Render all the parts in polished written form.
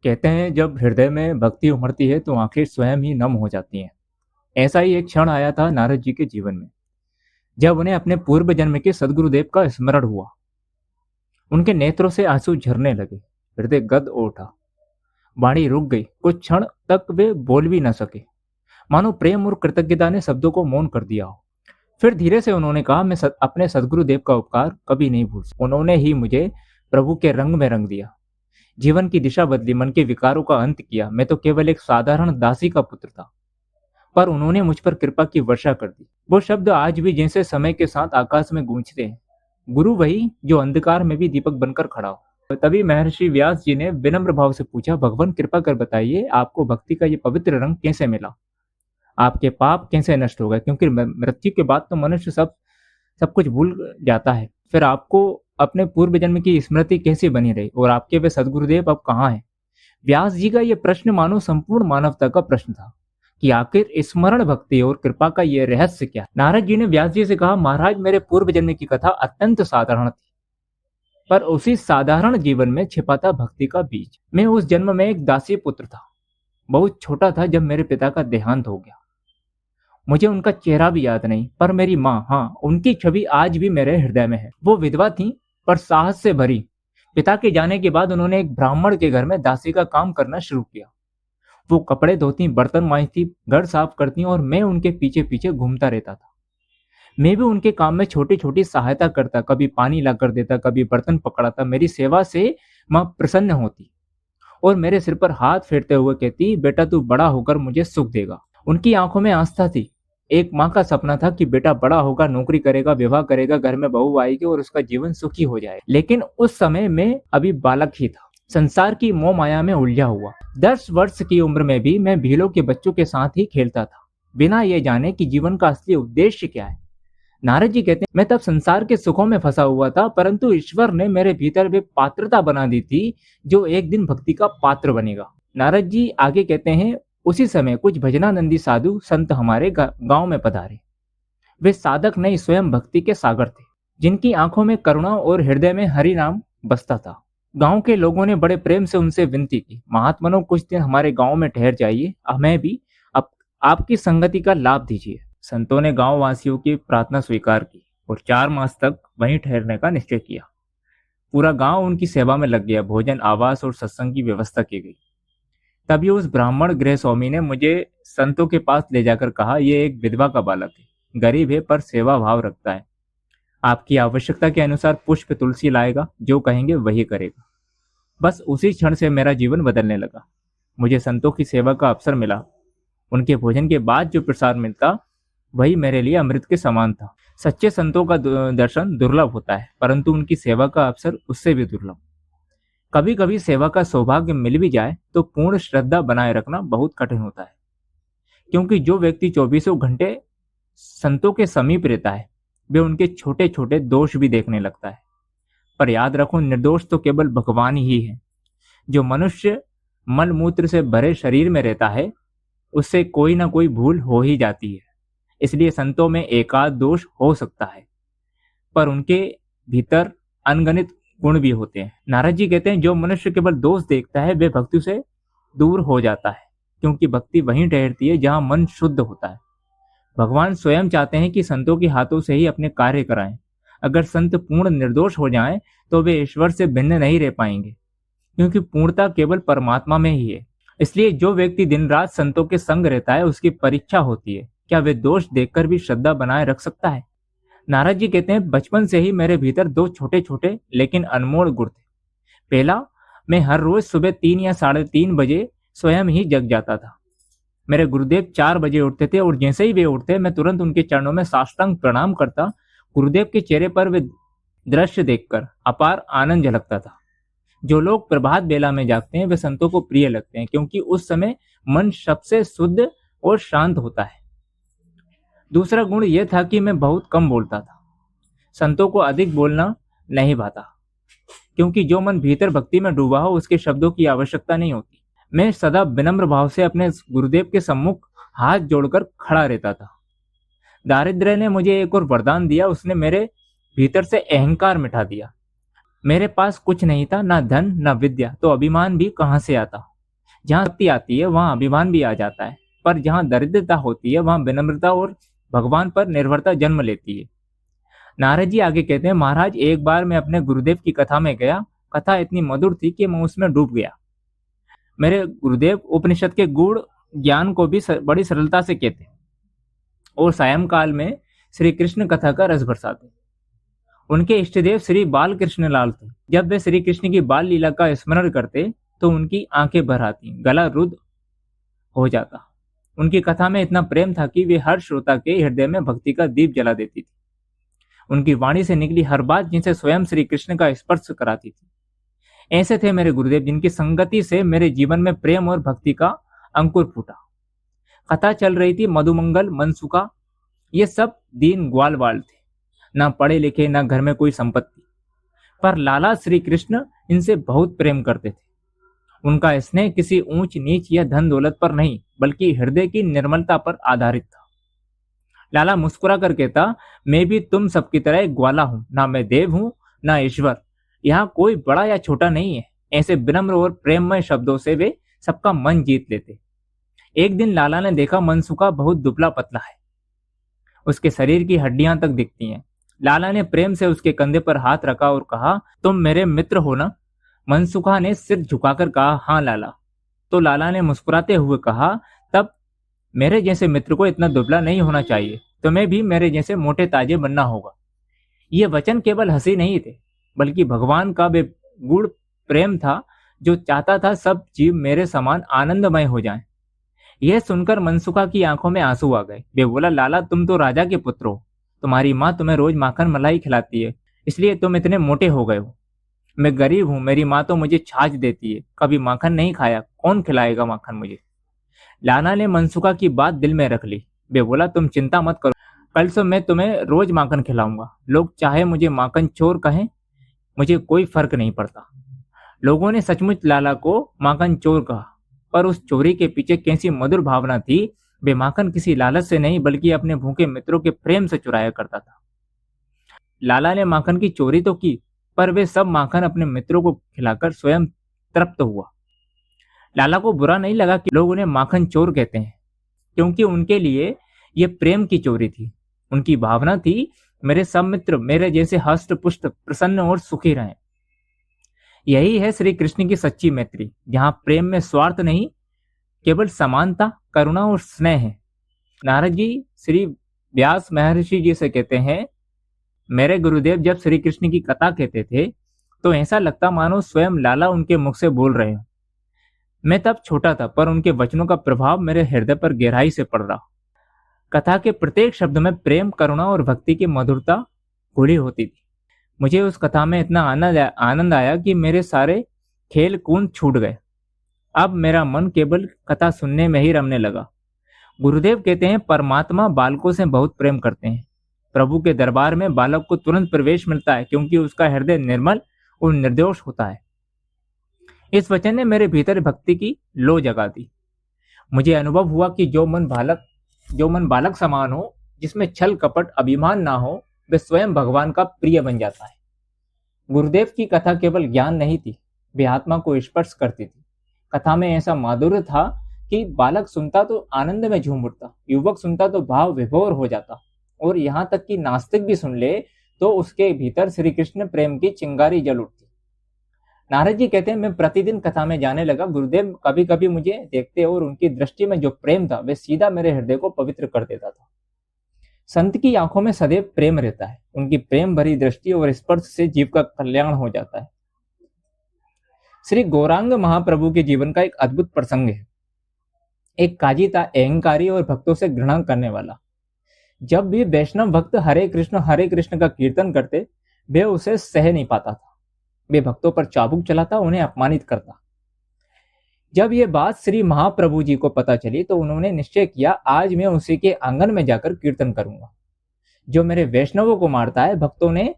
कहते हैं जब हृदय में भक्ति उमड़ती है तो आंखें स्वयं ही नम हो जाती हैं। ऐसा ही एक क्षण आया था नारद जी के जीवन में, जब उन्हें अपने पूर्व जन्म के सदगुरुदेव का स्मरण हुआ। उनके नेत्रों से आंसू झरने लगे, हृदय गद उठा, वाणी रुक गई। कुछ क्षण तक वे बोल भी न सके, मानो प्रेम और कृतज्ञता ने शब्दों को मौन कर दिया हो। फिर धीरे से उन्होंने कहा, मैं अपने सदगुरुदेव का उपकार कभी नहीं भूल सकता। उन्होंने ही मुझे प्रभु के रंग में रंग दिया, जीवन की दिशा बदली, मन के विकारों का अंत किया। मैं तो केवल एक साधारण दासी का पुत्र था, पर उन्होंने मुझ पर कृपा की वर्षा कर दी। वो शब्द आज भी जैसे समय के साथ आकाश में गूंजते हैं, गुरु वही जो अंधकार में भी दीपक बनकर खड़ा हो। तभी महर्षि व्यास जी ने विनम्र भाव से पूछा, भगवान कृपा कर बताइए, आपको भक्ति का ये पवित्र रंग कैसे मिला? आपके पाप कैसे नष्ट हो गए? क्योंकि मृत्यु के बाद तो मनुष्य सब सब कुछ भूल जाता है। फिर आपको अपने पूर्व जन्म की स्मृति कैसे बनी रही, और आपके वे सदगुरुदेव अब कहाँ हैं? व्यास जी का यह प्रश्न मानो संपूर्ण मानवता का प्रश्न था कि आखिर स्मरण भक्ति और कृपा का यह रहस्य क्या है। नारद जी ने व्यास जी से कहा, महाराज, मेरे पूर्व जन्म की कथा अत्यंत साधारण थी, पर उसी साधारण जीवन में छिपा था भक्ति का बीज। मैं उस जन्म में एक दासी पुत्र था, बहुत छोटा था जब मेरे पिता का देहांत हो गया। मुझे उनका चेहरा भी याद नहीं, पर मेरी माँ, हाँ, उनकी छवि आज भी मेरे हृदय में है। वो विधवा थी, पर साहस से भरी। पिता के जाने के बाद उन्होंने एक ब्राह्मण के घर में दासी का काम करना शुरू किया। वो कपड़े धोती, बर्तन मांजती, घर साफ करती, और मैं उनके पीछे पीछे घूमता रहता था। मैं भी उनके काम में छोटी छोटी सहायता करता, कभी पानी ला कर देता, कभी बर्तन पकड़ाता। मेरी सेवा से माँ प्रसन्न होती और मेरे सिर पर हाथ फेरते हुए कहती, बेटा तू बड़ा होकर मुझे सुख देगा। उनकी आंखों में आस्था थी। एक माँ का सपना था कि बेटा बड़ा होगा, नौकरी करेगा, विवाह करेगा, घर में बहू आएगी और उसका जीवन सुखी हो जाए। लेकिन उस समय मैं अभी बालक ही था, संसार की मोह माया में उलझा हुआ। 10 वर्ष की उम्र में भी मैं भीलों के बच्चों के साथ ही खेलता था, बिना ये जाने कि जीवन का असली उद्देश्य क्या है। नारद जी कहते हैं, मैं तब संसार के सुखों में फंसा हुआ था, परंतु ईश्वर ने मेरे भीतर वे पात्रता बना दी थी जो एक दिन भक्ति का पात्र बनेगा। नारद जी आगे कहते हैं, उसी समय कुछ भजनानंदी साधु संत हमारे गांव में पधारे। वे साधक नहीं, स्वयं भक्ति के सागर थे, जिनकी आंखों में करुणा और हृदय में हरि नाम बसता था। गांव के लोगों ने बड़े प्रेम से उनसे विनती की, महात्मनों, कुछ दिन हमारे गांव में ठहर जाइए, हमें भी आपकी संगति का लाभ दीजिए। संतों ने गांव वासियों की प्रार्थना स्वीकार की और 4 मास तक वहीं ठहरने का निश्चय किया। पूरा गांव उनकी सेवा में लग गया। भोजन, आवास और सत्संग की व्यवस्था की गई। तभी उस ब्राह्मण गृह स्वामी ने मुझे संतों के पास ले जाकर कहा, यह एक विधवा का बालक है, गरीब है, पर सेवा भाव रखता है। आपकी आवश्यकता के अनुसार पुष्प, तुलसी लाएगा, जो कहेंगे वही करेगा। बस उसी क्षण से मेरा जीवन बदलने लगा। मुझे संतों की सेवा का अवसर मिला। उनके भोजन के बाद जो प्रसाद मिलता, वही मेरे लिए अमृत के समान था। सच्चे संतों का दर्शन दुर्लभ होता है, परंतु उनकी सेवा का अवसर उससे भी दुर्लभ। कभी कभी सेवा का सौभाग्य मिल भी जाए तो पूर्ण श्रद्धा बनाए रखना बहुत कठिन होता है, क्योंकि जो व्यक्ति 24 घंटे संतों के समीप रहता है, वे उनके छोटे छोटे दोष भी देखने लगता है। पर याद रखो, निर्दोष तो केवल भगवान ही है। जो मनुष्य मल मूत्र से भरे शरीर में रहता है, उससे कोई ना कोई भूल हो ही जाती है। इसलिए संतों में एकाध दोष हो सकता है, पर उनके भीतर अनगणित गुण भी होते हैं। नारद जी कहते हैं, जो मनुष्य केवल दोष देखता है, वे भक्ति से दूर हो जाता है, क्योंकि भक्ति वहीं ठहरती है जहां मन शुद्ध होता है। भगवान स्वयं चाहते हैं कि संतों के हाथों से ही अपने कार्य कराएं। अगर संत पूर्ण निर्दोष हो जाएं, तो वे ईश्वर से भिन्न नहीं रह पाएंगे, क्योंकि पूर्णता केवल परमात्मा में ही है। इसलिए जो व्यक्ति दिन रात संतों के संग रहता है, उसकी परीक्षा होती है, क्या वे दोष देखकर भी श्रद्धा बनाए रख सकता है। नारद जी कहते हैं, बचपन से ही मेरे भीतर 2 छोटे छोटे लेकिन अनमोल गुण थे। पहला, मैं हर रोज सुबह 3 या 3:30 बजे स्वयं ही जग जाता था। मेरे गुरुदेव 4 बजे उठते थे, और जैसे ही वे उठते, मैं तुरंत उनके चरणों में साष्टांग प्रणाम करता। गुरुदेव के चेहरे पर वे दृश्य देखकर अपार आनंद झलकता था। जो लोग प्रभात बेला में जागते हैं, वे संतों को प्रिय लगते हैं, क्योंकि उस समय मन सबसे शुद्ध और शांत होता है। दूसरा गुण यह था कि मैं बहुत कम बोलता था। संतों को अधिक बोलना नहीं भाता, क्योंकि जो मन भीतर भक्ति में डूबा हो, उसके शब्दों की आवश्यकता नहीं होती। मैं सदा विनम्र भाव से अपने गुरुदेव के सम्मुख हाथ जोड़कर खड़ा रहता था। दारिद्र्य ने मुझे एक और वरदान दिया। उसने मेरे भीतर से अहंकार मिटा दिया। मेरे पास कुछ नहीं था, ना धन ना विद्या, तो अभिमान भी कहां से आता। जहाँ शक्ति आती है वहाँ अभिमान भी आ जाता है, पर जहाँ दरिद्रता होती है वहाँ विनम्रता और भगवान पर निर्भरता जन्म लेती है। नारद जी आगे कहते हैं, महाराज एक बार मैं अपने गुरुदेव की कथा में गया। कथा इतनी मधुर थी कि मैं उसमें डूब गया। मेरे गुरुदेव उपनिषद के गूढ़ ज्ञान को भी बड़ी सरलता से कहते और सायंकाल में श्री कृष्ण कथा का रस बरसाते। उनके इष्टदेव श्री बाल कृष्ण लाल थे। जब वे श्री कृष्ण की बाल लीला का स्मरण करते तो उनकी आंखें भर आती, गला रुद्ध हो जाता। उनकी कथा में इतना प्रेम था कि वे हर श्रोता के हृदय में भक्ति का दीप जला देती थी। उनकी वाणी से निकली हर बात जिनसे स्वयं श्री कृष्ण का स्पर्श कराती थी। ऐसे थे मेरे गुरुदेव, जिनकी संगति से मेरे जीवन में प्रेम और भक्ति का अंकुर फूटा। कथा चल रही थी मधुमंगल, मनसुखा, ये सब दीन ग्वाल बाल थे, ना पढ़े लिखे, ना घर में कोई संपत्ति, पर लाला श्री कृष्ण इनसे बहुत प्रेम करते थे। उनका स्नेह किसी ऊंच नीच या धन दौलत पर नहीं, बल्कि हृदय की निर्मलता पर आधारित था। लाला मुस्कुरा कर कहता, मैं भी तुम सबकी तरह एक ग्वाला हूं, ना मैं देव हूं ना ईश्वर, यहाँ कोई बड़ा या छोटा नहीं है। ऐसे विनम्र और प्रेममय शब्दों से वे सबका मन जीत लेते। एक दिन लाला ने देखा मनसुखा बहुत दुबला पतला है, उसके शरीर की हड्डियां तक दिखती हैं। लाला ने प्रेम से उसके कंधे पर हाथ रखा और कहा, तुम मेरे मित्र हो ना? मनसुखा ने सिर झुकाकर कहा, हाँ लाला। तो लाला ने मुस्कुराते हुए कहा, तब मेरे जैसे मित्र को इतना दुबला नहीं होना चाहिए, तुम्हें भी मेरे जैसे मोटे ताजे बनना होगा। ये वचन केवल हंसी नहीं थे, बल्कि भगवान का वे गूढ़ प्रेम था जो चाहता था सब जीव मेरे समान आनंदमय हो जाएं। यह सुनकर मनसुखा की आंखों में आंसू आ गए। वे बोला, लाला तुम तो राजा के पुत्र हो, तुम्हारी माँ तुम्हें रोज माखन मलाई खिलाती है, इसलिए तुम इतने मोटे हो गए हो। मैं गरीब हूँ, मेरी माँ तो मुझे छाछ देती है, कभी माखन नहीं खाया, कौन खिलाएगा माखन मुझे? लाला ने मनसुखा की बात दिल में रख ली। वे बोला, तुम चिंता मत करो, कल से मैं तुम्हें रोज माखन खिलाऊंगा। लोग चाहे मुझे माखन चोर कहें, मुझे कोई फर्क नहीं पड़ता। लोगों ने सचमुच लाला को माखन चोर कहा, पर उस चोरी के पीछे कैसी मधुर भावना थी। वे माखन किसी लालच से नहीं, बल्कि अपने भूखे मित्रों के प्रेम से चुराया करता था। लाला ने माखन की चोरी तो की, पर वे सब माखन अपने मित्रों को खिलाकर स्वयं तृप्त हुआ। लाला को बुरा नहीं लगा कि लोग उन्हें माखन चोर कहते हैं, क्योंकि उनके लिए ये प्रेम की चोरी थी। उनकी भावना थी, मेरे सब मित्र मेरे जैसे हष्ट पुष्ट, प्रसन्न और सुखी रहें। यही है श्री कृष्ण की सच्ची मैत्री, जहां प्रेम में स्वार्थ नहीं, केवल समानता, करुणा और स्नेह है। नारद जी श्री व्यास महर्षि जी से कहते हैं, मेरे गुरुदेव जब श्री कृष्ण की कथा कहते थे तो ऐसा लगता मानो स्वयं लाला उनके मुख से बोल रहे हो। मैं तब छोटा था, पर उनके वचनों का प्रभाव मेरे हृदय पर गहराई से पड़ रहा। कथा के प्रत्येक शब्द में प्रेम, करुणा और भक्ति की मधुरता घुली होती थी। मुझे उस कथा में इतना आनंद आया कि मेरे सारे खेल कूद छूट गए। अब मेरा मन केवल कथा सुनने में ही रमने लगा। गुरुदेव कहते हैं, परमात्मा बालकों से बहुत प्रेम करते हैं। प्रभु के दरबार में बालक को तुरंत प्रवेश मिलता है, क्योंकि उसका हृदय निर्मल और निर्दोष होता है। इस वचन ने मेरे भीतर भक्ति की लो जगा दी। मुझे अनुभव हुआ कि जो मन बालक समान हो, जिसमें छल कपट अभिमान ना हो, वे स्वयं भगवान का प्रिय बन जाता है। गुरुदेव की कथा केवल ज्ञान नहीं थी, वे आत्मा को स्पर्श करती थी। कथा में ऐसा माधुर्य था कि बालक सुनता तो आनंद में झूम उठता, युवक सुनता तो भाव विभोर हो जाता, और यहाँ तक कि नास्तिक भी सुन ले तो उसके भीतर श्री कृष्ण प्रेम की चिंगारी जल उठती। नारद जी कहते हैं, मैं प्रतिदिन कथा में जाने लगा। गुरुदेव कभी कभी मुझे देखते और उनकी दृष्टि में जो प्रेम था वे सीधा मेरे हृदय को पवित्र कर देता था। संत की आंखों में सदैव प्रेम रहता है, उनकी प्रेम भरी दृष्टि और स्पर्श से जीव का कल्याण हो जाता है। श्री गौरांग महाप्रभु के जीवन का एक अद्भुत प्रसंग है। एक काजी था, अहंकारी और भक्तों से घृणा करने वाला। जब भी वैष्णव भक्त हरे कृष्ण का कीर्तन करते, वे उसे सह नहीं पाता था। वे भक्तों पर चाबुक चलाता, उन्हें अपमानित करता। जब ये बात श्री महाप्रभु जी को पता चली तो उन्होंने निश्चय किया, आज मैं उसी के आंगन में जाकर कीर्तन करूंगा जो मेरे वैष्णवों को मारता है। भक्तों ने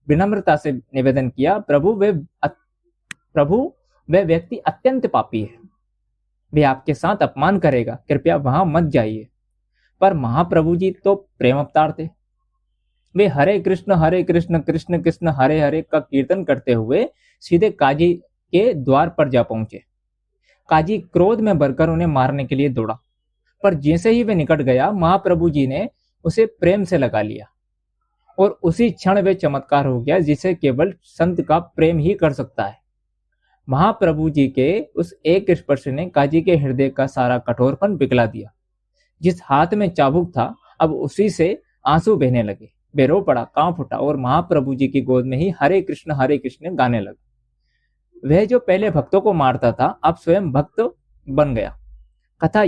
विनम्रता से निवेदन किया, प्रभु वे व्यक्ति अत्यंत पापी है, वे आपके साथ अपमान करेगा, कृपया वहां मत जाइए। पर महाप्रभु जी तो प्रेम अवतार थे। वे हरे कृष्ण कृष्ण कृष्ण हरे हरे का कीर्तन करते हुए सीधे काजी के द्वार पर जा पहुंचे। काजी क्रोध में भरकर उन्हें मारने के लिए दौड़ा, पर जैसे ही वे निकट गया, महाप्रभु जी ने उसे प्रेम से लगा लिया और उसी क्षण वे चमत्कार हो गया जिसे केवल संत का प्रेम ही कर सकता है। महाप्रभु जी के उस एक स्पर्श ने काजी के हृदय का सारा कठोरपन पिघला दिया। जिस हाथ में चाबुक था, अब उसी से आंसू बहने लगे। वे रो पड़ा, कांप उठा और महाप्रभु जी की गोद में ही हरे कृष्ण गाने लगा। वह जो पहले भक्तों को मारता था, अब स्वयं भक्त बन गया। कथा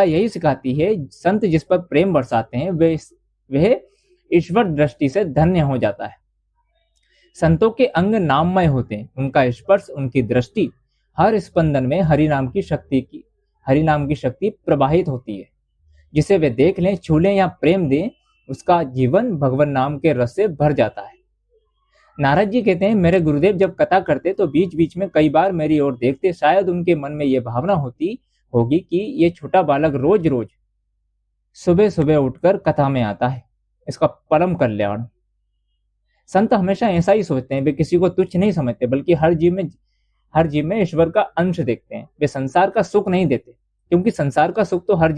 यही सिखाती है, संत जिस पर प्रेम बरसाते हैं वह ईश्वर दृष्टि से धन्य हो जाता है। संतों के अंग नाममय होते हैं, उनका स्पर्श, उनकी दृष्टि, हर स्पंदन में हरिनाम की शक्ति प्रवाहित होती है। जिसे वे देख लें, छू लें या प्रेम दें, उसका जीवन भगवान नाम के रस से भर जाता है। नारद जी कहते हैं, मेरे गुरुदेव जब कथा करते तो बीच बीच में कई बार मेरी ओर देखते। शायद उनके मन में यह भावना होगी कि ये छोटा बालक रोज रोज सुबह सुबह उठकर कथा में आता है, इसका परम कल्याण। संत हमेशा ऐसा ही सोचते हैं। वे किसी को तुच्छ नहीं समझते, बल्कि हर जीव में ईश्वर का अंश देखते हैं। वे संसार का सुख नहीं देते, क्योंकि संसार का सुख तो हर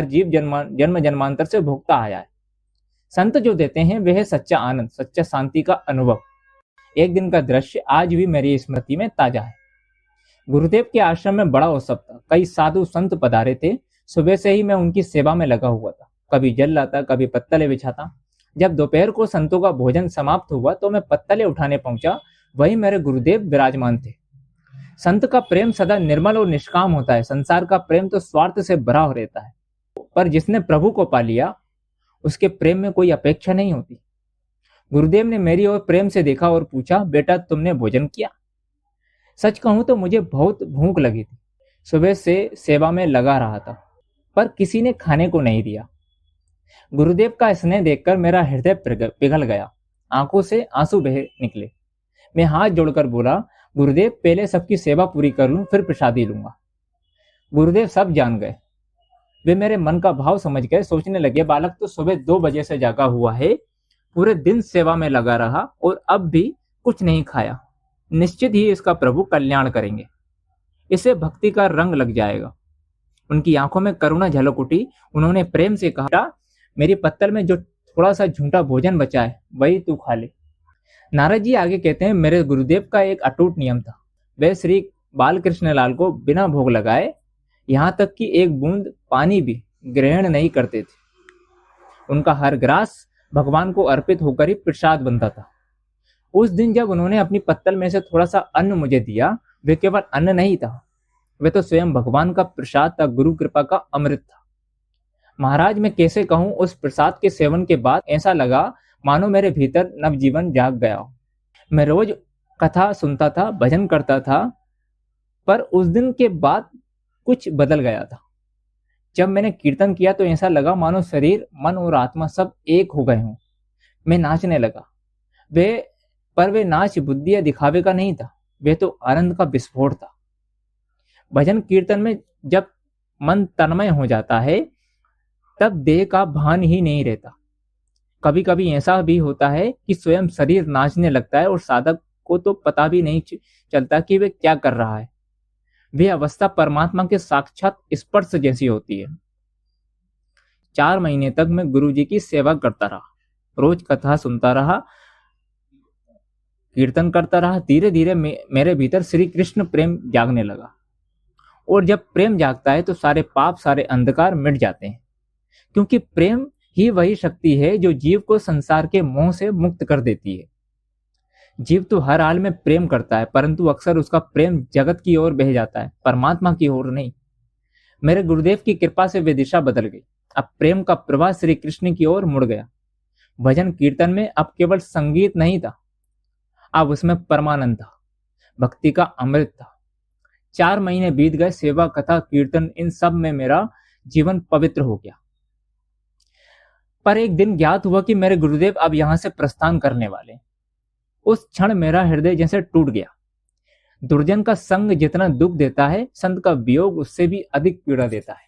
जीव जन्म जन्मांतर से भोगता आया है। संत जो देते हैं वह है सच्चा आनंद, सच्चा शांति का अनुभव। एक दिन का दृश्य आज भी मेरी स्मृति में ताजा है। गुरुदेव के आश्रम में बड़ा उत्सव था। कई साधु संत पधारे थे। सुबह से ही मैं उनकी सेवा में लगा हुआ था। कभी जल लाता, कभी पत्तले बिछाता। जब दोपहर को संतों का भोजन समाप्त हुआ तो मैं पत्तले उठाने पहुंचा। वही मेरे गुरुदेव विराजमान थे। संत का प्रेम सदा निर्मल और निष्काम होता है। संसार का प्रेम तो स्वार्थ से भरा हो रहता है, पर जिसने प्रभु को पा लिया उसके प्रेम में कोई अपेक्षा नहीं होती। गुरुदेव ने मेरी ओर प्रेम से देखा और पूछा, बेटा तुमने भोजन किया? सच कहूं तो मुझे बहुत भूख लगी थी। सुबह से सेवा में लगा रहा था, पर किसी ने खाने को नहीं दिया। गुरुदेव का स्नेह देखकर मेरा हृदय पिघल गया, आंखों से आंसू बह निकले। मैं हाथ जोड़कर बोला, गुरुदेव पहले सबकी सेवा पूरी कर लूं, फिर प्रसादी लूंगा। गुरुदेव सब जान गए। वे मेरे मन का भाव समझ गए। सोचने लगे, बालक तो सुबह 2 बजे से जागा हुआ है, पूरे दिन सेवा में लगा रहा और अब भी कुछ नहीं खाया। निश्चित ही इसका प्रभु कल्याण करेंगे, इसे भक्ति का रंग लग जाएगा। उनकी आंखों में करुणा झलक उठी। उन्होंने प्रेम से कहा, मेरी पत्तल में जो थोड़ा सा झूठा भोजन बचा है वही तू खा ले। नारद जी आगे कहते हैं, मेरे गुरुदेव का एक अटूट नियम था। वे श्री बालकृष्ण लाल को बिना भोग लगाए, यहाँ तक कि एक बूंद पानी भी ग्रहण नहीं करते थे। उनका हर ग्रास भगवान को अर्पित होकर ही प्रसाद बनता था। उस दिन जब उन्होंने अपनी पत्तल में से थोड़ा सा अन्न मुझे दिया, वे केवल अन्न नहीं था, वे तो स्वयं भगवान का प्रसाद था, गुरु कृपा का अमृत था। महाराज मैं कैसे कहूं, उस प्रसाद के सेवन के बाद ऐसा लगा मानो मेरे भीतर नवजीवन जाग गया हो। मैं रोज कथा सुनता था, भजन करता था, पर उस दिन के बाद कुछ बदल गया था। जब मैंने कीर्तन किया तो ऐसा लगा मानो शरीर, मन और आत्मा सब एक हो गए हों। मैं नाचने लगा। वे नाच बुद्धि या दिखावे का नहीं था, वे तो आनंद का विस्फोट था। भजन कीर्तन में जब मन तन्मय हो जाता है तब देह का भान ही नहीं रहता। कभी कभी ऐसा भी होता है कि स्वयं शरीर नाचने लगता है और साधक को तो पता भी नहीं चलता कि वे क्या कर रहा है। वे अवस्था परमात्मा के साक्षात स्पर्श जैसी होती है। 4 महीने तक मैं गुरु जी की सेवा करता रहा, रोज कथा सुनता रहा, कीर्तन करता रहा। धीरे धीरे मेरे भीतर श्री कृष्ण प्रेम जागने लगा, और जब प्रेम जागता है तो सारे पाप, सारे अंधकार मिट जाते हैं, क्योंकि प्रेम ही वही शक्ति है जो जीव को संसार के मोह से मुक्त कर देती है। जीव तो हर हाल में प्रेम करता है, परंतु अक्सर उसका प्रेम जगत की ओर बह जाता है, परमात्मा की ओर नहीं। मेरे गुरुदेव की कृपा से वे दिशा बदल गई। अब प्रेम का प्रवाह श्री कृष्ण की ओर मुड़ गया। भजन कीर्तन में अब केवल संगीत नहीं था, अब उसमें परमानंद था, भक्ति का अमृत था। 4 महीने बीत गए। सेवा, कथा, कीर्तन, इन सब में मेरा जीवन पवित्र हो गया। पर एक दिन ज्ञात हुआ कि मेरे गुरुदेव अब यहां से प्रस्थान करने वाले। उस क्षण मेरा हृदय जैसे टूट गया। दुर्जन का संग जितना दुख देता है, संत का वियोग उससे भी अधिक पीड़ा देता है।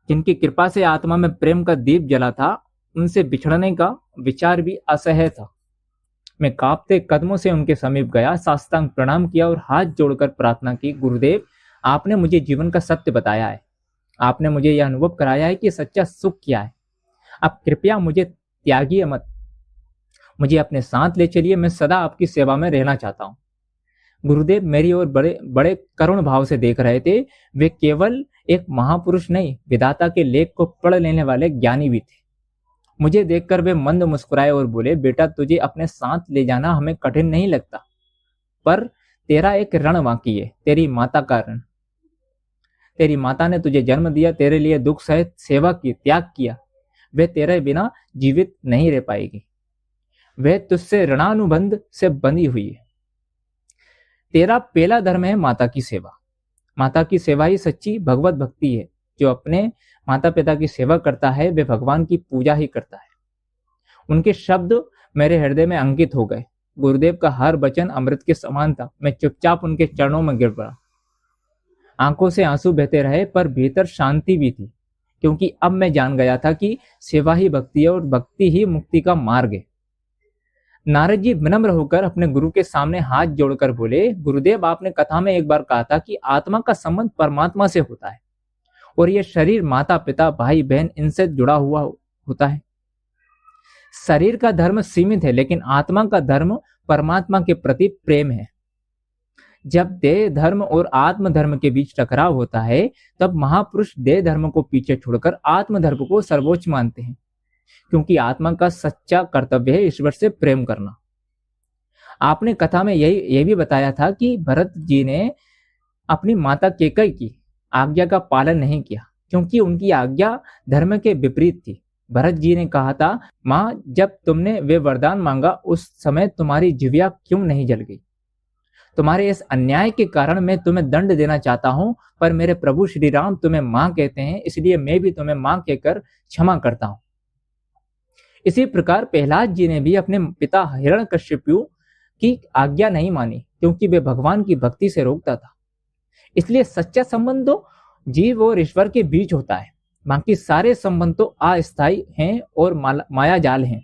जिनकी कृपा से आत्मा में प्रेम का दीप जला था, उनसे बिछड़ने का विचार भी असह्य था। मैं कांपते कदमों से उनके समीप गया, साष्टांग प्रणाम किया और हाथ जोड़कर प्रार्थना की, गुरुदेव आपने मुझे जीवन का सत्य बताया है। आपने मुझे यह अनुभव कराया है कि सच्चा सुख क्या है। अब कृपया मुझे त्यागिए मत, मुझे अपने साथ ले चलिए। मैं सदा आपकी सेवा में रहना चाहता हूँ। गुरुदेव मेरी ओर बड़े बड़े करुण भाव से देख रहे थे। वे केवल एक महापुरुष नहीं, विधाता के लेख को पढ़ लेने वाले ज्ञानी भी थे। मुझे देखकर वे मंद मुस्कुराए और बोले, बेटा तुझे अपने साथ ले जाना हमें कठिन नहीं लगता, पर तेरा एक ऋण बाकी है, तेरी माता का ऋण। तेरी माता ने तुझे जन्म दिया, तेरे लिए दुख सहित सेवा की, त्याग किया। वे तेरे बिना जीवित नहीं रह पाएगी। वह तुझसे ऋणानुबंध से बंधी हुई है। तेरा पहला धर्म है माता की सेवा। माता की सेवा ही सच्ची भगवत भक्ति है। जो अपने माता पिता की सेवा करता है वे भगवान की पूजा ही करता है। उनके शब्द मेरे हृदय में अंकित हो गए। गुरुदेव का हर वचन अमृत के समान था। मैं चुपचाप उनके चरणों में गिर पड़ा। आंखों से आंसू बहते रहे, पर भीतर शांति भी थी, क्योंकि अब मैं जान गया था कि सेवा ही भक्ति है और भक्ति ही मुक्ति का मार्ग है। नारद जी विनम्र होकर अपने गुरु के सामने हाथ जोड़कर बोले, गुरुदेव आपने कथा में एक बार कहा था कि आत्मा का संबंध परमात्मा से होता है और यह शरीर माता पिता भाई बहन इनसे जुड़ा हुआ होता है। शरीर का धर्म सीमित है, लेकिन आत्मा का धर्म परमात्मा के प्रति प्रेम है। जब देह धर्म और आत्म धर्म के बीच टकराव होता है, तब महापुरुष देह धर्म को पीछे छोड़कर आत्म धर्म को सर्वोच्च मानते हैं, क्योंकि आत्मा का सच्चा कर्तव्य है ईश्वर से प्रेम करना। आपने कथा में यही भी बताया था कि भरत जी ने अपनी माता केकई की आज्ञा का पालन नहीं किया, क्योंकि उनकी आज्ञा धर्म के विपरीत थी। भरत जी ने कहा था, माँ जब तुमने वे वरदान मांगा उस समय तुम्हारी जिह्वा क्यों नहीं जल गई? तुम्हारे इस अन्याय के कारण मैं तुम्हें दंड देना चाहता हूं, पर मेरे प्रभु श्री राम तुम्हें मां कहते हैं, इसलिए मैं भी तुम्हें मां कहकर क्षमा करता हूं। इसी प्रकार प्रहलाद जी ने भी अपने पिता हिरण्यकश्यपु की आज्ञा नहीं मानी, क्योंकि वे भगवान की भक्ति से रोकता था। इसलिए सच्चा संबंध तो जीव और ईश्वर के बीच होता है, बाकी सारे संबंध तो अस्थायी हैं और माया जाल हैं।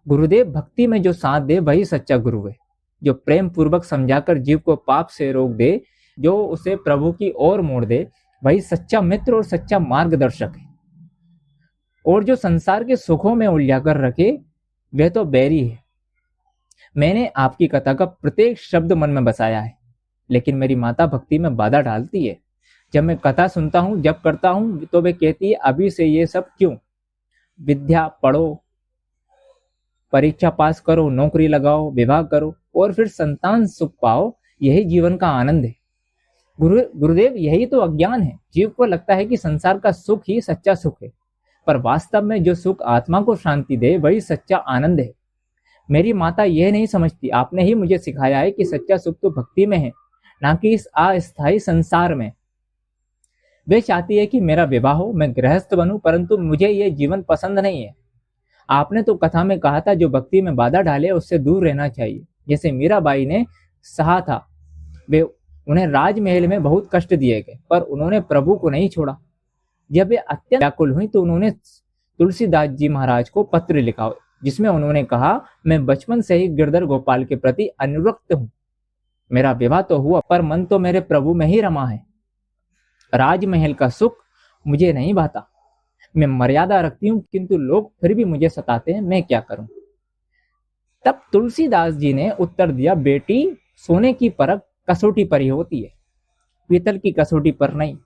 गुरुदेव भक्ति में जो साथ दे वही सच्चा गुरु है, जो प्रेम पूर्वक समझाकर जीव को पाप से रोक दे, जो उसे प्रभु की ओर मोड़ दे, वही सच्चा मित्र और सच्चा मार्गदर्शक है। और जो संसार के सुखों में उलझाकर रखे वह तो बैरी है। मैंने आपकी कथा का प्रत्येक शब्द मन में बसाया है, लेकिन मेरी माता भक्ति में बाधा डालती है। जब मैं कथा सुनता हूँ, जब करता हूँ, तो वे कहती है, अभी से ये सब क्यों? विद्या पढ़ो, परीक्षा पास करो, नौकरी लगाओ, विवाह करो और फिर संतान सुख पाओ, यही जीवन का आनंद है। गुरुदेव यही तो अज्ञान है। जीव को लगता है कि संसार का सुख ही सच्चा सुख है, पर वास्तव में जो सुख आत्मा को शांति दे वही सच्चा आनंद है। मेरी माता यह नहीं समझती। आपने ही मुझे सिखाया है कि सच्चा सुख तो भक्ति में है, ना कि इस अस्थायी संसार में। वे चाहती है कि मेरा विवाह हो, मैं गृहस्थ बनूं, परंतु मुझे यह जीवन पसंद नहीं है। आपने तो कथा में कहा था, जो भक्ति में बाधा डाले उससे दूर रहना चाहिए। जैसे मीराबाई ने सहा था, वे उन्हें राजमहल में बहुत कष्ट दिए गए, पर उन्होंने प्रभु को नहीं छोड़ा। जब वे अत्यंत व्याकुल हुई तो उन्होंने तुलसीदास जी महाराज को पत्र लिखा, जिसमें उन्होंने कहा, मैं बचपन से ही गिरधर गोपाल के प्रति अनुरक्त हूँ। मेरा विवाह तो हुआ, पर मन तो मेरे प्रभु में ही रमा है। राजमहल का सुख मुझे नहीं भाता। मैं मर्यादा रखती हूँ, किंतु लोग फिर भी मुझे सताते हैं, मैं क्या करूं? तब तुलसीदास जी ने उत्तर दिया, बेटी सोने की परख कसौटी पर ही होती है, पीतल की कसौटी पर नहीं।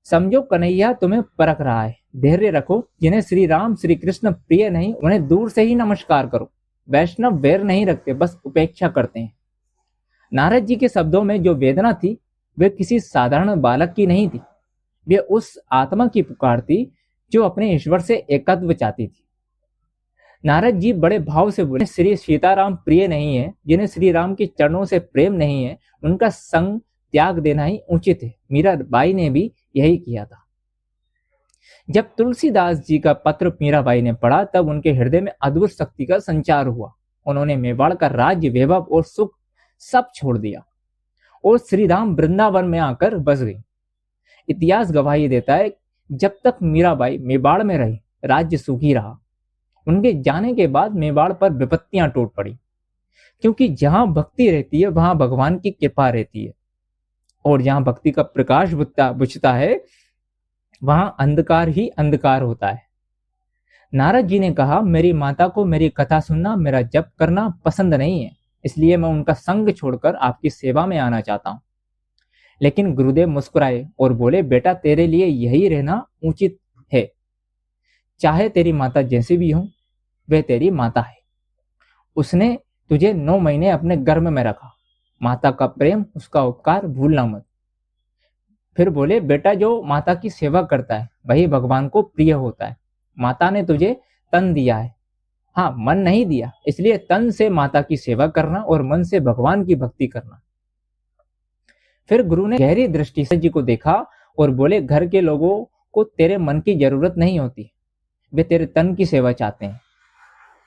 समझो कन्हैया तुम्हें परख रहा है, धैर्य रखो। जिन्हें श्री राम श्री कृष्ण प्रिय नहीं, उन्हें दूर से ही नमस्कार करो। वैष्णव वैर नहीं रखते, बस उपेक्षा करते हैं। नारद जी के शब्दों में जो वेदना थी वे किसी साधारण बालक की नहीं थी, वे उस आत्मा की पुकार थी जो अपने ईश्वर से एकत्व चाहती थी। नारद जी बड़े भाव से बोले, श्री सीताराम प्रिय नहीं है। जिन्हें श्री राम के चरणों से प्रेम नहीं है, उनका संग त्याग देना ही उचित है। मीराबाई ने भी यही किया था। जब तुलसीदास जी का पत्र मीराबाई ने पढ़ा, तब उनके हृदय में अद्भुत शक्ति का संचार हुआ। उन्होंने मेवाड़ का राज्य, वैभव और सुख सब छोड़ दिया और श्री राम वृंदावन में आकर बस गई। इतिहास गवाही देता है, जब तक मीराबाई मेवाड़ में रही, राज्य सुखी रहा। उनके जाने के बाद मेवाड़ पर विपत्तियां टूट पड़ी, क्योंकि जहां भक्ति रहती है वहां भगवान की कृपा रहती है। और जहाँ भक्ति का प्रकाश बुझता है वहां अंधकार ही अंधकार होता है। नारद जी ने कहा, मेरी माता को मेरी कथा सुनना, मेरा जप करना पसंद नहीं है, इसलिए मैं उनका संग छोड़कर आपकी सेवा में आना चाहता हूं। लेकिन गुरुदेव मुस्कुराए और बोले, बेटा तेरे लिए यही रहना उचित है। चाहे तेरी माता जैसी भी हो, वे तेरी माता है। उसने तुझे 9 महीने अपने गर्भ में रखा। माता का प्रेम, उसका उपकार भूलना मत। फिर बोले, बेटा जो माता की सेवा करता है वही भगवान को प्रिय होता है। माता ने तुझे तन दिया है, हाँ मन नहीं दिया, इसलिए तन से माता की सेवा करना और मन से भगवान की भक्ति करना। फिर गुरु ने गहरी दृष्टि से जी को देखा और बोले, घर के लोगों को तेरे मन की जरूरत नहीं होती, वे तेरे तन की सेवा चाहते हैं।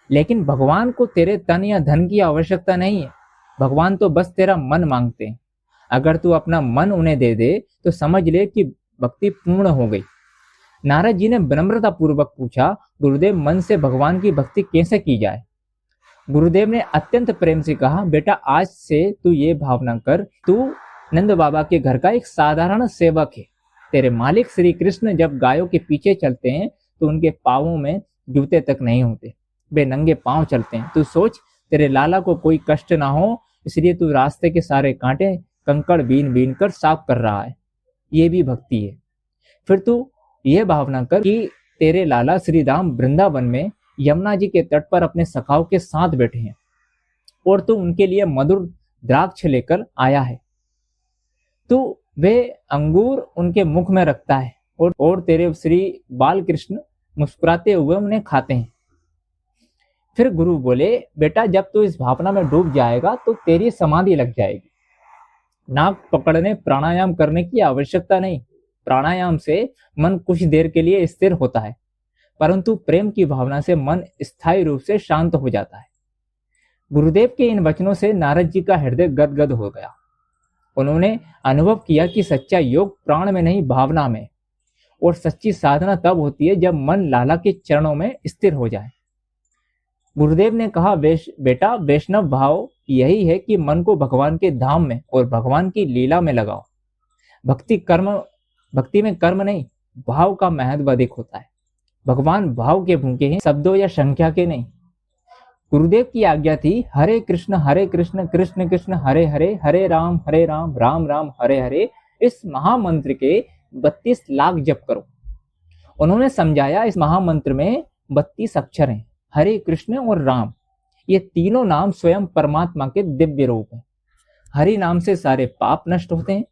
लेकिन भगवान को तेरे तन या धन की आवश्यकता नहीं है, भगवान तो बस तेरा मन मांगते हैं। अगर तू अपना मन उन्हें दे दे तो समझ ले कि भक्ति पूर्ण हो गई। नारद जी ने विनम्रता पूर्वक पूछा, गुरुदेव मन से भगवान की भक्ति कैसे की जाए? गुरुदेव ने अत्यंत प्रेम से कहा, बेटा आज से तू ये भावना कर, तू नंद बाबा के घर का एक साधारण सेवक है। तेरे मालिक श्री कृष्ण जब गायों के पीछे चलते हैं तो उनके पांवों में जूते तक नहीं होते, वे नंगे पांव चलते हैं। तू सोच, तेरे लाला को कोई कष्ट ना हो, इसलिए तू रास्ते के सारे कांटे कंकड़ बीन बीन कर साफ कर रहा है, ये भी भक्ति है। फिर तू ये भावना कर कि तेरे लाला श्री राम वृंदावन में यमुना जी के तट पर अपने सखाओं के साथ बैठे हैं और तू उनके लिए मधुर द्राक्ष लेकर आया है। तू वे अंगूर उनके मुख में रखता है और तेरे श्री बाल कृष्ण मुस्कुराते हुए उन्हें खाते हैं। फिर गुरु बोले, बेटा जब तू इस भावना में डूब जाएगा तो तेरी समाधि लग जाएगी। नाक पकड़ने प्राणायाम करने की आवश्यकता नहीं। प्राणायाम से मन कुछ देर के लिए स्थिर होता है, परंतु प्रेम की भावना से मन स्थायी रूप से शांत हो जाता है। गुरुदेव के इन वचनों से नारद जी का हृदय गदगद हो गया। उन्होंने अनुभव किया कि सच्चा योग प्राण में नहीं भावना में, और सच्ची साधना तब होती है जब मन लाला के चरणों में स्थिर हो जाए। गुरुदेव ने कहा, बेटा वैष्णव भाव यही है कि मन को भगवान के धाम में और भगवान की लीला में लगाओ। भक्ति में कर्म नहीं, भाव का महत्व अधिक होता है। भगवान भाव के भूखे हैं, शब्दों या संख्या के नहीं। गुरुदेव की आज्ञा थी, हरे कृष्ण कृष्ण कृष्ण हरे हरे, हरे राम राम राम हरे हरे, इस महामंत्र के 32 लाख जप करो। उन्होंने समझाया, इस महामंत्र में 32 अक्षर हैं। हरे कृष्ण और राम, ये तीनों नाम स्वयं परमात्मा के दिव्य रूप हैं। हरि नाम से सारे पाप नष्ट होते हैं,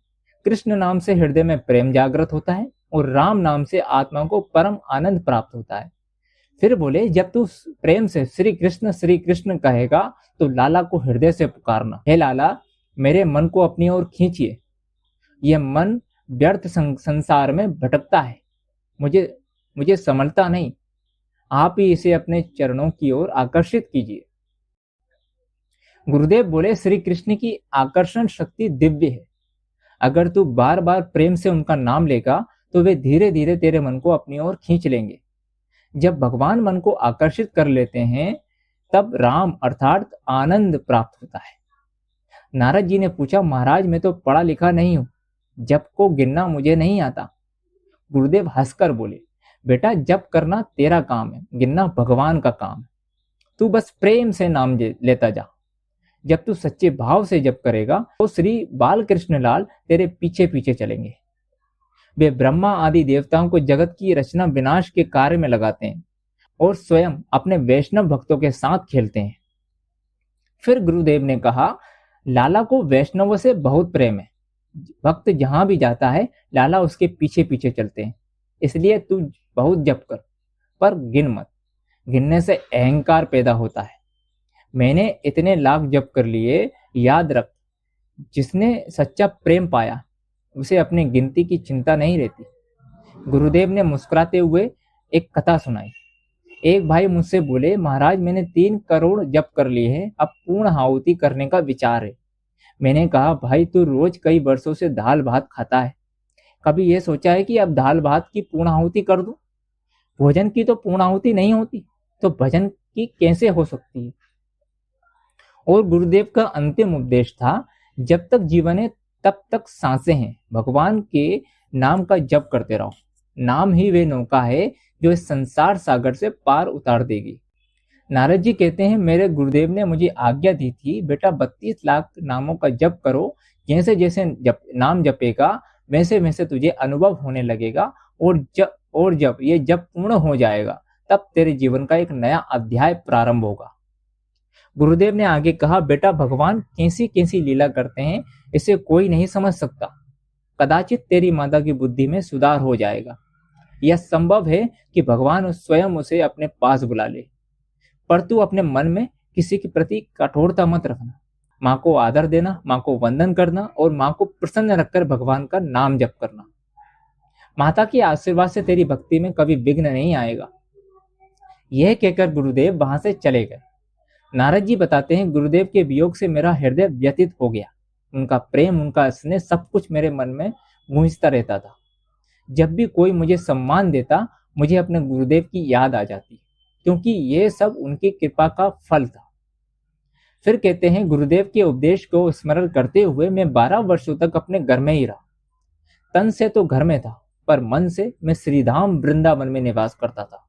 कृष्ण नाम से हृदय में प्रेम जागृत होता है और राम नाम से आत्मा को परम आनंद प्राप्त होता है। फिर बोले, जब तू प्रेम से श्री कृष्ण कहेगा तो लाला को हृदय से पुकारना, हे लाला मेरे मन को अपनी ओर खींचिए, यह मन व्यर्थ संसार में भटकता है, मुझे संभलता नहीं, आप ही इसे अपने चरणों की ओर आकर्षित कीजिए। गुरुदेव बोले, श्री कृष्ण की आकर्षण शक्ति दिव्य है। अगर तू बार बार प्रेम से उनका नाम लेगा तो वे धीरे धीरे तेरे मन को अपनी ओर खींच लेंगे। जब भगवान मन को आकर्षित कर लेते हैं तब राम अर्थात आनंद प्राप्त होता है। नारद जी ने पूछा, महाराज मैं तो पढ़ा लिखा नहीं हूं, जप को गिनना मुझे नहीं आता। गुरुदेव हंसकर बोले, बेटा जप करना तेरा काम है, गिनना भगवान का काम है। तू बस प्रेम से नाम लेता जा। जब तू सच्चे भाव से जप करेगा तो श्री बाल कृष्ण लाल तेरे पीछे पीछे चलेंगे। वे ब्रह्मा आदि देवताओं को जगत की रचना विनाश के कार्य में लगाते हैं और स्वयं अपने वैष्णव भक्तों के साथ खेलते हैं। फिर गुरुदेव ने कहा, लाला को वैष्णवों से बहुत प्रेम है, भक्त जहां भी जाता है लाला उसके पीछे पीछे चलते हैं। इसलिए तू बहुत जप कर, पर गिन मत, गिनने से अहंकार पैदा होता है। मैंने इतने लाख जप कर लिए, याद रख, जिसने सच्चा प्रेम पाया उसे अपनी गिनती की चिंता नहीं रहती। गुरुदेव ने मुस्कुराते हुए एक कथा सुनाई। एक भाई मुझसे बोले, महाराज मैंने 3 करोड़ जप कर लिए हैं, अब पूर्ण आहुति करने का विचार है। मैंने कहा, भाई तू रोज कई वर्षों से दाल भात खाता है, कभी ये सोचा है कि अब दाल भात की पूर्ण आहुति कर दूं? भोजन की तो पूर्ण आहुति नहीं होती, तो भजन की कैसे हो सकती है? और गुरुदेव का अंतिम उपदेश था, जब तक जीवन है तब तक सांसें हैं, भगवान के नाम का जप करते रहो। नाम ही वे नौका है जो इस संसार सागर से पार उतार देगी। नारद जी कहते हैं, मेरे गुरुदेव ने मुझे आज्ञा दी थी, बेटा 32 लाख नामों का जप करो। जैसे जैसे नाम जपेगा वैसे वैसे तुझे अनुभव होने लगेगा, और जब ये जप पूर्ण हो जाएगा तब तेरे जीवन का एक नया अध्याय प्रारंभ होगा। गुरुदेव ने आगे कहा, बेटा भगवान कैसी कैसी लीला करते हैं इसे कोई नहीं समझ सकता। कदाचित तेरी माता की बुद्धि में सुधार हो जाएगा। यह संभव है कि भगवान स्वयं उसे अपने पास बुला ले, पर तू अपने मन में किसी के प्रति कठोरता मत रखना। माँ को आदर देना, माँ को वंदन करना और माँ को प्रसन्न रखकर भगवान का नाम जप करना। माता के आशीर्वाद से तेरी भक्ति में कभी विघ्न नहीं आएगा। यह कहकर गुरुदेव वहां से चले गए। नारद जी बताते हैं, गुरुदेव के वियोग से मेरा हृदय व्यथित हो गया। उनका प्रेम, उनका स्नेह, सब कुछ मेरे मन में गूंजता रहता था। जब भी कोई मुझे सम्मान देता, मुझे अपने गुरुदेव की याद आ जाती, क्योंकि ये सब उनकी कृपा का फल था। फिर कहते हैं, गुरुदेव के उपदेश को स्मरण करते हुए मैं 12 वर्षों तक अपने घर में ही रहा। तन से तो घर में था, पर मन से मैं श्रीधाम वृंदावन में निवास करता था।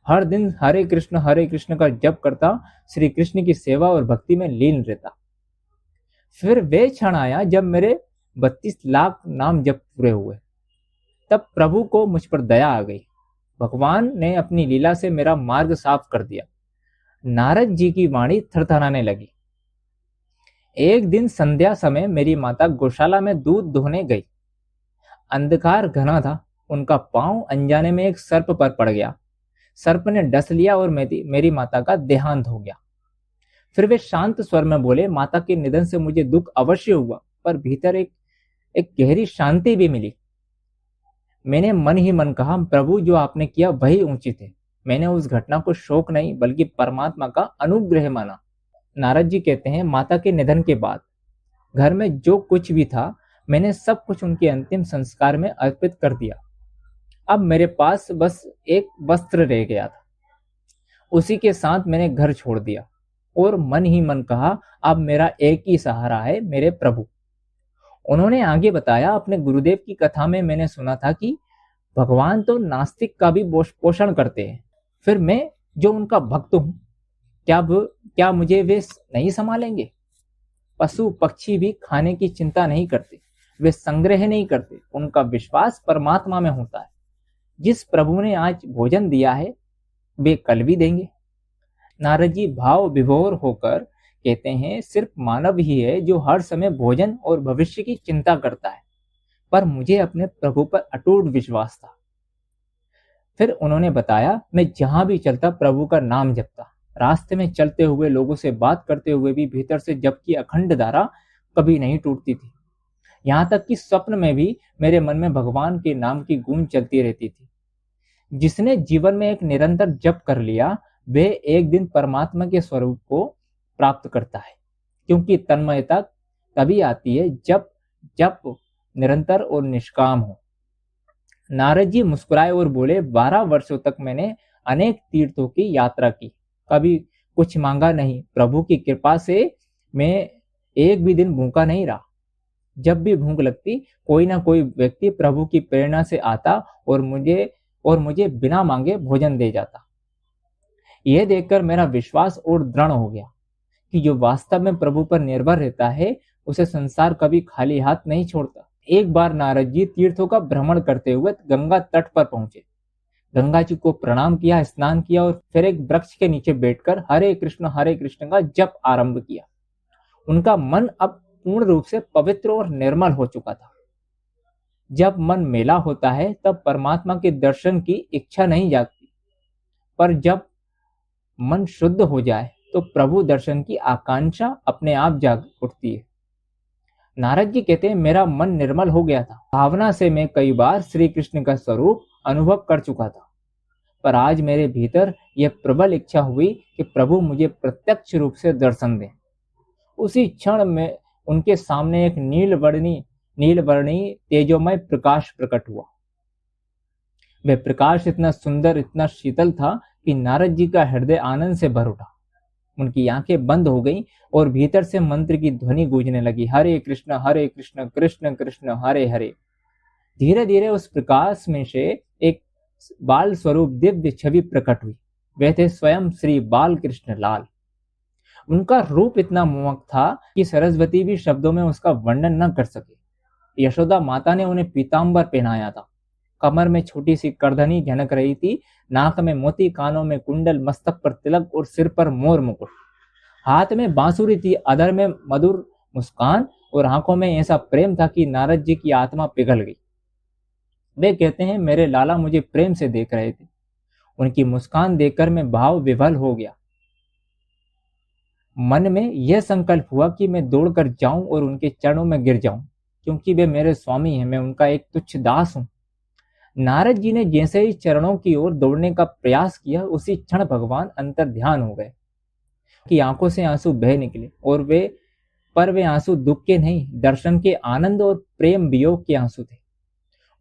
हर दिन हरे कृष्ण का जप करता, श्री कृष्ण की सेवा और भक्ति में लीन रहता। फिर वे क्षण आया जब मेरे 32 लाख नाम जप पूरे हुए। तब प्रभु को मुझ पर दया आ गई। भगवान ने अपनी लीला से मेरा मार्ग साफ कर दिया। नारद जी की वाणी थरथराने लगी। एक दिन संध्या समय मेरी माता गौशाला में दूध दोहने गई। अंधकार घना था। उनका पांव अनजाने में एक सर्प पर पड़ गया। सर्प ने डस लिया और मेरी माता का देहांत हो गया। फिर वे शांत स्वर में बोले, माता के निधन से मुझे दुख अवश्य हुआ, पर भीतर एक गहरी शांति भी मिली। मैंने मन ही मन कहा, प्रभु जो आपने किया वही उचित है। मैंने उस घटना को शोक नहीं बल्कि परमात्मा का अनुग्रह माना। नारद जी कहते हैं, माता के निधन के बाद घर में जो कुछ भी था मैंने सब कुछ उनके अंतिम संस्कार में अर्पित कर दिया। अब मेरे पास बस एक वस्त्र रह गया था। उसी के साथ मैंने घर छोड़ दिया और मन ही मन कहा, अब मेरा एक ही सहारा है, मेरे प्रभु। उन्होंने आगे बताया, अपने गुरुदेव की कथा में मैंने सुना था कि भगवान तो नास्तिक का भी पोषण करते हैं। फिर मैं जो उनका भक्त हूं, क्या मुझे वे नहीं संभालेंगे? पशु पक्षी भी खाने की चिंता नहीं करते, वे संग्रह नहीं करते। उनका विश्वास परमात्मा में होता है। जिस प्रभु ने आज भोजन दिया है वे कल भी देंगे। नारद जी भाव विभोर होकर कहते हैं, सिर्फ मानव ही है जो हर समय भोजन और भविष्य की चिंता करता है, पर मुझे अपने प्रभु पर अटूट विश्वास था। फिर उन्होंने बताया, मैं जहां भी चलता प्रभु का नाम जपता। रास्ते में चलते हुए, लोगों से बात करते हुए भी भीतर से जप की अखंड धारा कभी नहीं टूटती थी। यहां तक कि स्वप्न में भी मेरे मन में भगवान के नाम की गूंज चलती रहती थी। जिसने जीवन में एक निरंतर जप कर लिया, वे एक दिन परमात्मा के स्वरूप को प्राप्त करता है, क्योंकि तन्मयता तभी आती है जब जप निरंतर और निष्काम हो। नारद जी मुस्कुराए और बोले, 12 वर्षों तक मैंने अनेक तीर्थों की यात्रा की, कभी कुछ मांगा नहीं। प्रभु की कृपा से मैं एक भी दिन भूखा नहीं रहा। जब भी भूख लगती, कोई ना कोई व्यक्ति प्रभु की प्रेरणा से आता और मुझे बिना मांगे भोजन दे जाता। यह देखकर मेरा विश्वास और दृढ़ हो गया कि जो वास्तव में प्रभु पर निर्भर रहता है उसे संसार कभी खाली हाथ नहीं छोड़ता। एक बार नारद जी तीर्थों का भ्रमण करते हुए गंगा तट पर पहुंचे। गंगा जी को प्रणाम किया, स्नान किया और फिर एक वृक्ष के नीचे बैठकर हरे कृष्ण का जप आरंभ किया। उनका मन अब पूर्ण रूप से पवित्र और निर्मल हो चुका था। जब मन मेला होता है तब परमात्मा के दर्शन की इच्छा नहीं जागती, पर जब मन शुद्ध हो जाए तो प्रभु दर्शन की आकांक्षा अपने आप जाग उठती है। नारद जी कहते हैं, मेरा मन निर्मल हो गया था। भावना से मैं कई बार श्री कृष्ण का स्वरूप अनुभव कर चुका था, पर आज मेरे भीतर यह प्रबल इच्छा हुई कि प्रभु मुझे प्रत्यक्ष रूप से दर्शन दें। उसी क्षण में उनके सामने एक नीलवर्णी तेजोमय प्रकाश प्रकट हुआ। वह प्रकाश इतना सुंदर, इतना शीतल था कि नारद जी का हृदय आनंद से भर उठा। उनकी आंखें बंद हो गईं और भीतर से मंत्र की ध्वनि गूंजने लगी, हरे कृष्ण कृष्ण कृष्ण हरे हरे। धीरे धीरे उस प्रकाश में से एक बाल स्वरूप दिव्य छवि प्रकट हुई। वे थे स्वयं श्री बाल कृष्ण लाल। उनका रूप इतना मोहक था कि सरस्वती भी शब्दों में उसका वर्णन न कर सके। यशोदा माता ने उन्हें पीतांबर पहनाया था। कमर में छोटी सी करधनी झनक रही थी, नाक में मोती, कानों में कुंडल, मस्तक पर तिलक और सिर पर मोर मुकुट। हाथ में बांसुरी थी, अधर में मधुर मुस्कान और आंखों में ऐसा प्रेम था कि नारद जी की आत्मा पिघल गई। वे कहते हैं, मेरे लाला मुझे प्रेम से देख रहे थे। उनकी मुस्कान देखकर मैं भाव विभल हो गया। मन में यह संकल्प हुआ कि मैं दौड़कर जाऊं और उनके चरणों में गिर जाऊं, क्योंकि वे मेरे स्वामी हैं, मैं उनका एक तुच्छ दास हूं। नारद जी ने जैसे ही चरणों की ओर दौड़ने का प्रयास किया, उसी क्षण भगवान अंतर ध्यान हो गए कि आंखों से आंसू बह निकले। और वे आंसू दुख के नहीं, दर्शन के आनंद और प्रेम वियोग के आंसू थे।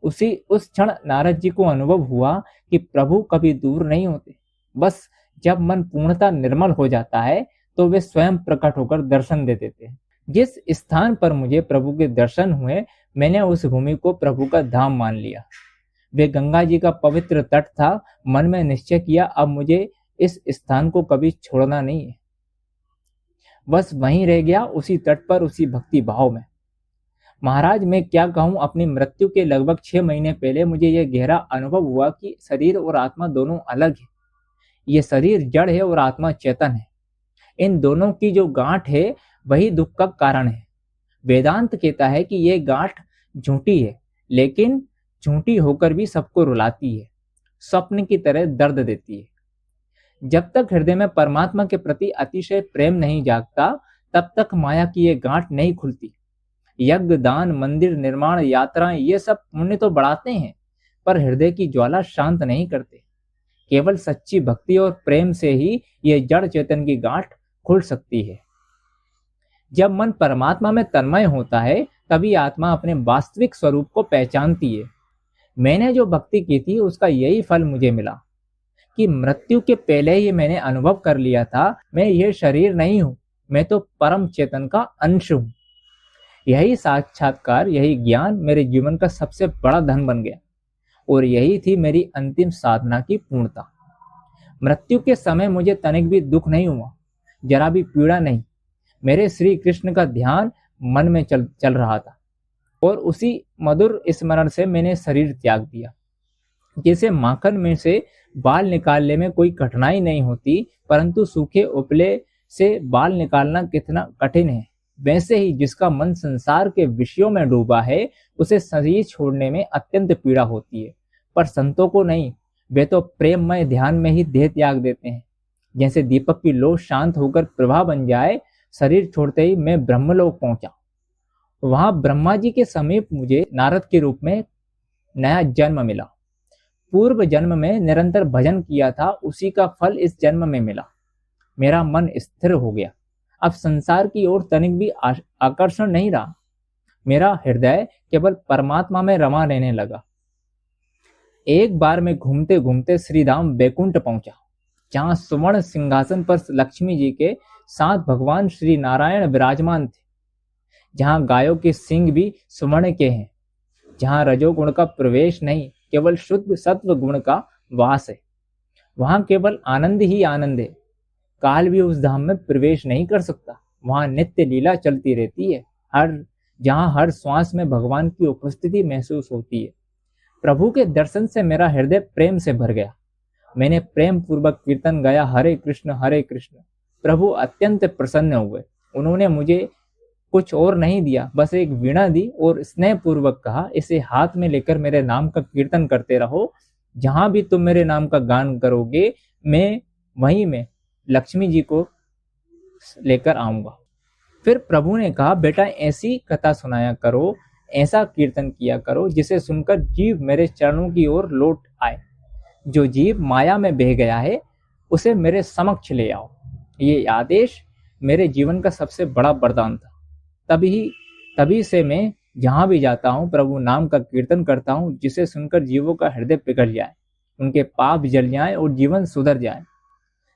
उस क्षण नारद जी को अनुभव हुआ कि प्रभु कभी दूर नहीं होते। बस जब मन पूर्णतः निर्मल हो जाता है तो वे स्वयं प्रकट होकर दर्शन दे देते हैं। जिस स्थान पर मुझे प्रभु के दर्शन हुए, मैंने उस भूमि को प्रभु का धाम मान लिया। वे गंगा जी का पवित्र तट था। मन में निश्चय किया, अब मुझे इस स्थान को कभी छोड़ना नहीं है। बस वहीं रह गया, उसी तट पर, उसी भक्ति भाव में। महाराज, मैं क्या कहूं, अपनी मृत्यु के लगभग 6 महीने पहले मुझे यह गहरा अनुभव हुआ कि शरीर और आत्मा दोनों अलग है। ये शरीर जड़ है और आत्मा चेतन है। इन दोनों की जो गांठ है वही दुख का कारण है। वेदांत कहता है कि यह गांठ झूठी है, लेकिन झूठी होकर भी सबको रुलाती है, स्वप्न की तरह दर्द देती है। जब तक हृदय में परमात्मा के प्रति अतिशय प्रेम नहीं जागता, तब तक माया की ये गांठ नहीं खुलती। यज्ञ, दान, मंदिर निर्माण, यात्राएं, ये सब पुण्य तो बढ़ाते हैं, पर हृदय की ज्वाला शांत नहीं करते। केवल सच्ची भक्ति और प्रेम से ही ये जड़ चेतन की गांठ खुल सकती है। जब मन परमात्मा में तन्मय होता है, तभी आत्मा अपने वास्तविक स्वरूप को पहचानती है। मैंने जो भक्ति की थी, उसका यही फल मुझे मिला कि मृत्यु के पहले ही मैंने अनुभव कर लिया था, मैं ये शरीर नहीं हूं, मैं तो परम चेतन का अंश हूं। यही साक्षात्कार, यही ज्ञान मेरे जीवन का सबसे बड़ा धन बन गया और यही थी मेरी अंतिम साधना की पूर्णता। मृत्यु के समय मुझे तनिक भी दुख नहीं हुआ, जरा भी पीड़ा नहीं। मेरे श्री कृष्ण का ध्यान मन में चल रहा था और उसी मधुर स्मरण से मैंने शरीर त्याग दिया। जैसे माखन में से बाल निकालने में कोई कठिनाई नहीं होती, परंतु सूखे उपले से बाल निकालना कितना कठिन है, वैसे ही जिसका मन संसार के विषयों में डूबा है, उसे शरीर छोड़ने में अत्यंत पीड़ा होती है। पर संतों को नहीं, वे तो प्रेममय ध्यान में ही देह त्याग देते हैं। जैसे दीपक की लौ शांत होकर प्रभा बन जाए, शरीर छोड़ते ही मैं ब्रह्मलोक पहुंचा। वहां ब्रह्मा जी के समीप मुझे नारद के रूप में नया जन्म मिला। पूर्व जन्म में निरंतर भजन किया था, उसी का फल इस जन्म में मिला। मेरा मन स्थिर हो गया। अब संसार की ओर तनिक भी आकर्षण नहीं रहा। मेरा हृदय केवल परमात्मा में रमा रहने लगा। एक बार मैं घूमते घूमते श्रीधाम बैकुंठ पहुंचा, जहां सुवर्ण सिंहासन पर लक्ष्मी जी के साथ भगवान श्री नारायण विराजमान थे, जहां गायों के सिंग भी सुवर्ण के हैं, जहां रजोगुण का प्रवेश नहीं, केवल शुद्ध सत्व गुण का वास है। वहां केवल आनंद ही आनंद है। काल भी उस धाम में प्रवेश नहीं कर सकता। वहां नित्य लीला चलती रहती है, जहां हर श्वास में भगवान की उपस्थिति महसूस होती है। प्रभु के दर्शन से मेरा हृदय प्रेम से भर गया। मैंने प्रेम पूर्वक कीर्तन गाया, हरे कृष्ण हरे कृष्ण। प्रभु अत्यंत प्रसन्न हुए। उन्होंने मुझे कुछ और नहीं दिया, बस एक वीणा दी और स्नेह पूर्वक कहा, इसे हाथ में लेकर मेरे नाम का कीर्तन करते रहो। जहां भी तुम मेरे नाम का गान करोगे, मैं वहीं में लक्ष्मी जी को लेकर आऊंगा। फिर प्रभु ने कहा, बेटा ऐसी कथा सुनाया करो, ऐसा कीर्तन किया करो, जिसे सुनकर जीव मेरे चरणों की ओर लौट आए। जो जीव माया में बह गया है, उसे मेरे समक्ष ले आओ। ये आदेश मेरे जीवन का सबसे बड़ा वरदान था। तभी से मैं जहां भी जाता हूं, प्रभु नाम का कीर्तन करता हूं, जिसे सुनकर जीवों का हृदय पिघल जाए, उनके पाप जल जाए और जीवन सुधर जाए।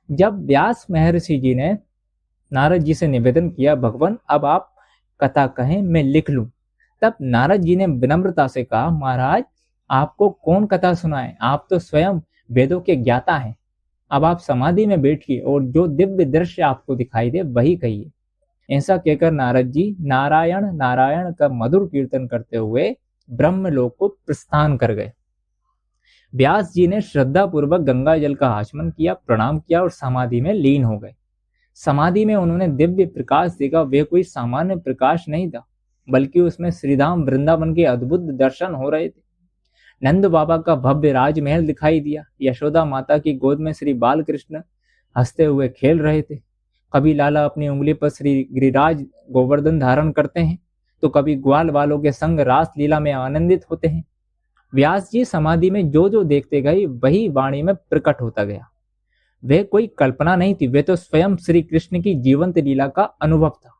जब व्यास महर्षि जी ने नारद जी से निवेदन किया, भगवान अब आप कथा कहें, मैं लिख लूं। तब नारद जी ने विनम्रता से कहा, महाराज आपको कौन कथा सुनाए, आप तो स्वयं वेदों के ज्ञाता हैं। अब आप समाधि में बैठिए और जो दिव्य दृश्य आपको दिखाई दे वही कहिए। ऐसा कहकर नारद जी नारायण नारायण का मधुर कीर्तन करते हुए ब्रह्मलोक को प्रस्थान कर गए। व्यास जी ने श्रद्धा पूर्वक गंगा जल का आचमन किया, प्रणाम किया और समाधि में लीन हो गए। समाधि में उन्होंने दिव्य प्रकाश देखा। वह कोई सामान्य प्रकाश नहीं था, बल्कि उसमें श्रीधाम वृंदावन के अद्भुत दर्शन हो रहे थे। नंद बाबा का भव्य राजमहल दिखाई दिया। यशोदा माता की गोद में श्री बालकृष्ण हंसते हुए खेल रहे थे। कभी लाला अपनी उंगली पर श्री गिरिराज गोवर्धन धारण करते हैं, तो कभी ग्वाल वालों के संग रास लीला में आनंदित होते हैं। व्यास जी समाधि में जो जो देखते गए वही वाणी में प्रकट होता गया। वह कोई कल्पना नहीं थी, वह तो स्वयं श्री कृष्ण की जीवंत लीला का अनुभव था,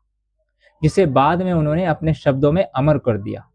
जिसे बाद में उन्होंने अपने शब्दों में अमर कर दिया।